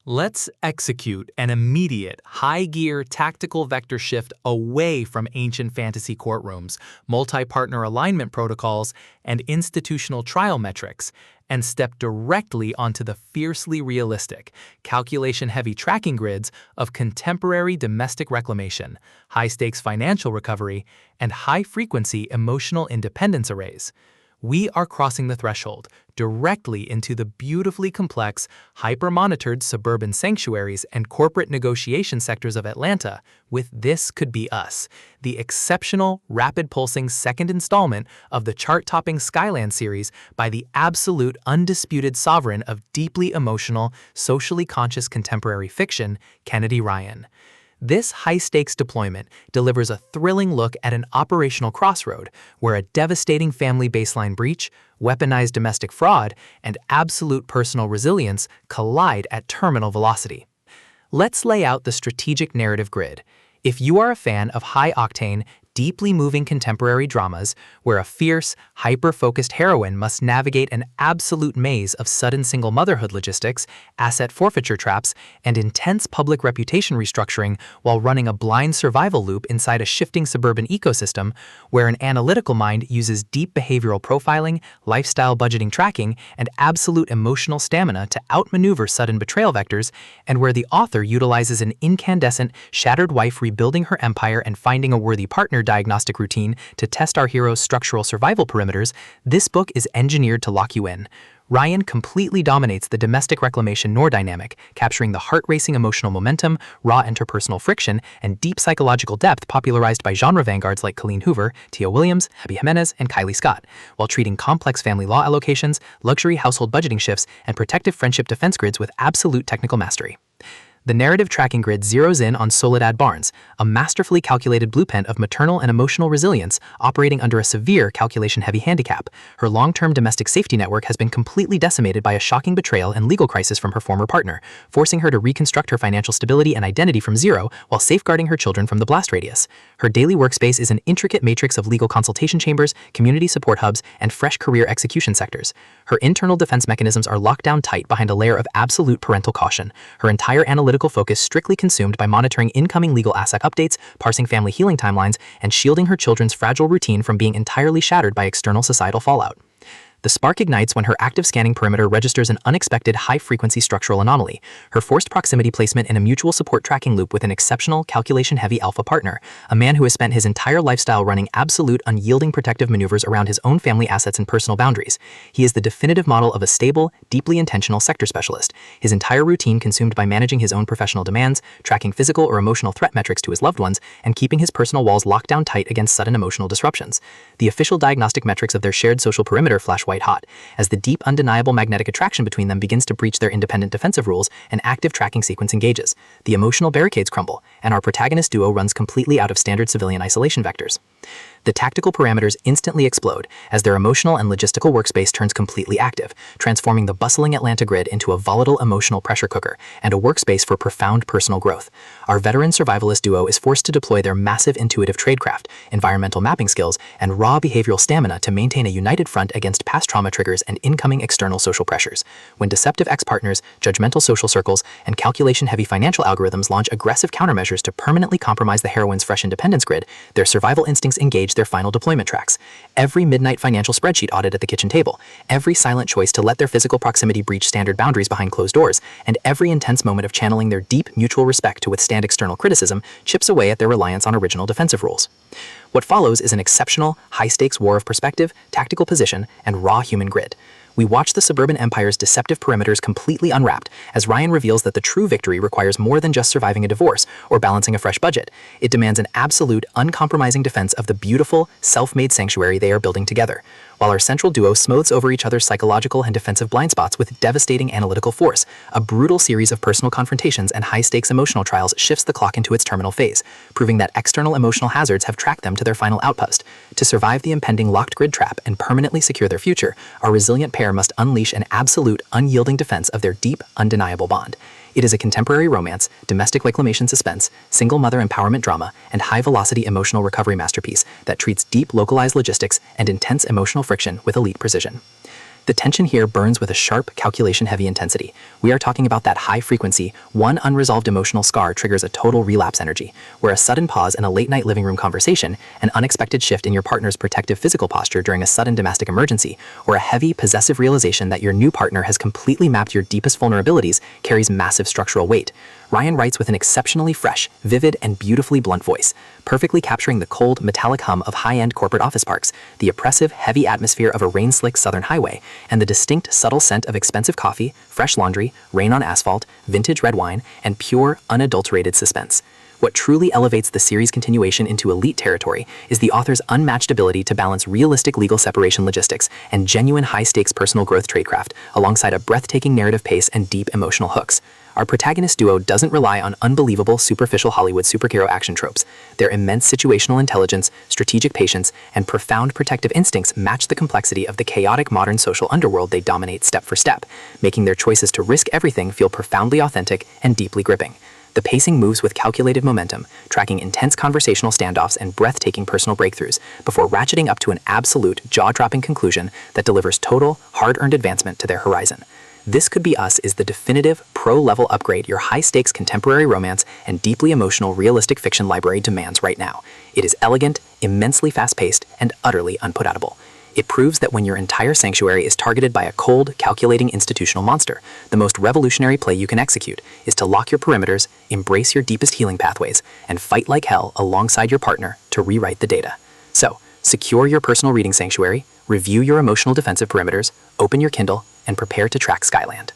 Let's execute an immediate, high-gear tactical vector shift away from ancient fantasy courtrooms, multi-partner alignment protocols, and institutional trial metrics, and step directly onto the fiercely realistic, calculation-heavy tracking grids of contemporary domestic reclamation, high-stakes financial recovery, and high-frequency emotional independence arrays. We are crossing the threshold directly into the beautifully complex, hyper-monitored suburban sanctuaries and corporate negotiation sectors of Atlanta with This Could Be Us, the exceptional, rapid-pulsing second installment of the chart-topping Skyland series by the absolute undisputed sovereign of deeply emotional, socially conscious contemporary fiction, Kennedy Ryan. This high-stakes deployment delivers a thrilling look at an operational crossroad where a devastating family baseline breach, weaponized domestic fraud, and absolute personal resilience collide at terminal velocity. Let's lay out the strategic narrative grid. If you are a fan of high-octane, deeply moving contemporary dramas where a fierce, hyper-focused heroine must navigate an absolute maze of sudden single motherhood logistics, asset forfeiture traps, and intense public reputation restructuring while running a blind survival loop inside a shifting suburban ecosystem, where an analytical mind uses deep behavioral profiling, lifestyle budgeting tracking, and absolute emotional stamina to outmaneuver sudden betrayal vectors, and where the author utilizes an incandescent, shattered wife rebuilding her empire and finding a worthy partner diagnostic routine to test our hero's structural survival perimeters, this book is engineered to lock you in. Ryan completely dominates the domestic reclamation noir dynamic, capturing the heart-racing emotional momentum, raw interpersonal friction, and deep psychological depth popularized by genre vanguards like Colleen Hoover, Tia Williams, Abby Jimenez, and Kylie Scott, while treating complex family law allocations, luxury household budgeting shifts, and protective friendship defense grids with absolute technical mastery. The narrative tracking grid zeroes in on Soledad Barnes, a masterfully calculated blueprint of maternal and emotional resilience operating under a severe calculation-heavy handicap. Her long-term domestic safety network has been completely decimated by a shocking betrayal and legal crisis from her former partner, forcing her to reconstruct her financial stability and identity from zero while safeguarding her children from the blast radius. Her daily workspace is an intricate matrix of legal consultation chambers, community support hubs, and fresh career execution sectors. Her internal defense mechanisms are locked down tight behind a layer of absolute parental caution. Her entire analytical focus strictly consumed by monitoring incoming legal asset updates, parsing family healing timelines, and shielding her children's fragile routine from being entirely shattered by external societal fallout. The spark ignites when her active scanning perimeter registers an unexpected high-frequency structural anomaly, her forced proximity placement in a mutual support tracking loop with an exceptional, calculation-heavy alpha partner, a man who has spent his entire lifestyle running absolute, unyielding protective maneuvers around his own family assets and personal boundaries. He is the definitive model of a stable, deeply intentional sector specialist, his entire routine consumed by managing his own professional demands, tracking physical or emotional threat metrics to his loved ones, and keeping his personal walls locked down tight against sudden emotional disruptions. The official diagnostic metrics of their shared social perimeter flash white hot, as the deep, undeniable magnetic attraction between them begins to breach their independent defensive rules, an active tracking sequence engages. The emotional barricades crumble, and our protagonist duo runs completely out of standard civilian isolation vectors. The tactical parameters instantly explode as their emotional and logistical workspace turns completely active, transforming the bustling Atlanta grid into a volatile emotional pressure cooker and a workspace for profound personal growth. Our veteran survivalist duo is forced to deploy their massive intuitive tradecraft, environmental mapping skills, and raw behavioral stamina to maintain a united front against past trauma triggers and incoming external social pressures. When deceptive ex-partners, judgmental social circles, and calculation-heavy financial algorithms launch aggressive countermeasures to permanently compromise the heroine's fresh independence grid, their survival instincts engage their final deployment tracks. Every midnight financial spreadsheet audit at the kitchen table, every silent choice to let their physical proximity breach standard boundaries behind closed doors, and every intense moment of channeling their deep mutual respect to withstand external criticism chips away at their reliance on original defensive rules. What follows is an exceptional, high-stakes war of perspective, tactical position, and raw human grit. We watch the suburban empire's deceptive perimeters completely unwrapped as Ryan reveals that the true victory requires more than just surviving a divorce or balancing a fresh budget. It demands an absolute, uncompromising defense of the beautiful, self-made sanctuary they are building together, while our central duo smooths over each other's psychological and defensive blind spots with devastating analytical force. A brutal series of personal confrontations and high-stakes emotional trials shifts the clock into its terminal phase, proving that external emotional hazards have tracked them to their final outpost. To survive the impending locked grid trap and permanently secure their future, our resilient pair must unleash an absolute, unyielding defense of their deep, undeniable bond. It is a contemporary romance, domestic reclamation suspense, single mother empowerment drama, and high-velocity emotional recovery masterpiece that treats deep localized logistics and intense emotional friction with elite precision. The tension here burns with a sharp, calculation-heavy intensity. We are talking about that high-frequency, one unresolved emotional scar triggers a total relapse energy, where a sudden pause in a late-night living room conversation, an unexpected shift in your partner's protective physical posture during a sudden domestic emergency, or a heavy, possessive realization that your new partner has completely mapped your deepest vulnerabilities carries massive structural weight. Ryan writes with an exceptionally fresh, vivid, and beautifully blunt voice, perfectly capturing the cold, metallic hum of high-end corporate office parks, the oppressive, heavy atmosphere of a rain-slick southern highway, and the distinct, subtle scent of expensive coffee, fresh laundry, rain on asphalt, vintage red wine, and pure, unadulterated suspense. What truly elevates the series' continuation into elite territory is the author's unmatched ability to balance realistic legal separation logistics and genuine high-stakes personal growth tradecraft, alongside a breathtaking narrative pace and deep emotional hooks. Our protagonist duo doesn't rely on unbelievable, superficial Hollywood superhero action tropes. Their immense situational intelligence, strategic patience, and profound protective instincts match the complexity of the chaotic modern social underworld they dominate step for step, making their choices to risk everything feel profoundly authentic and deeply gripping. The pacing moves with calculated momentum, tracking intense conversational standoffs and breathtaking personal breakthroughs, before ratcheting up to an absolute, jaw-dropping conclusion that delivers total, hard-earned advancement to their horizon. This Could Be Us is the definitive, pro-level upgrade your high-stakes contemporary romance and deeply emotional realistic fiction library demands right now. It is elegant, immensely fast-paced, and utterly unput-outable. It proves that when your entire sanctuary is targeted by a cold, calculating institutional monster, the most revolutionary play you can execute is to lock your perimeters, embrace your deepest healing pathways, and fight like hell alongside your partner to rewrite the data. So, secure your personal reading sanctuary, review your emotional defensive perimeters, open your Kindle, and prepare to track Skyland.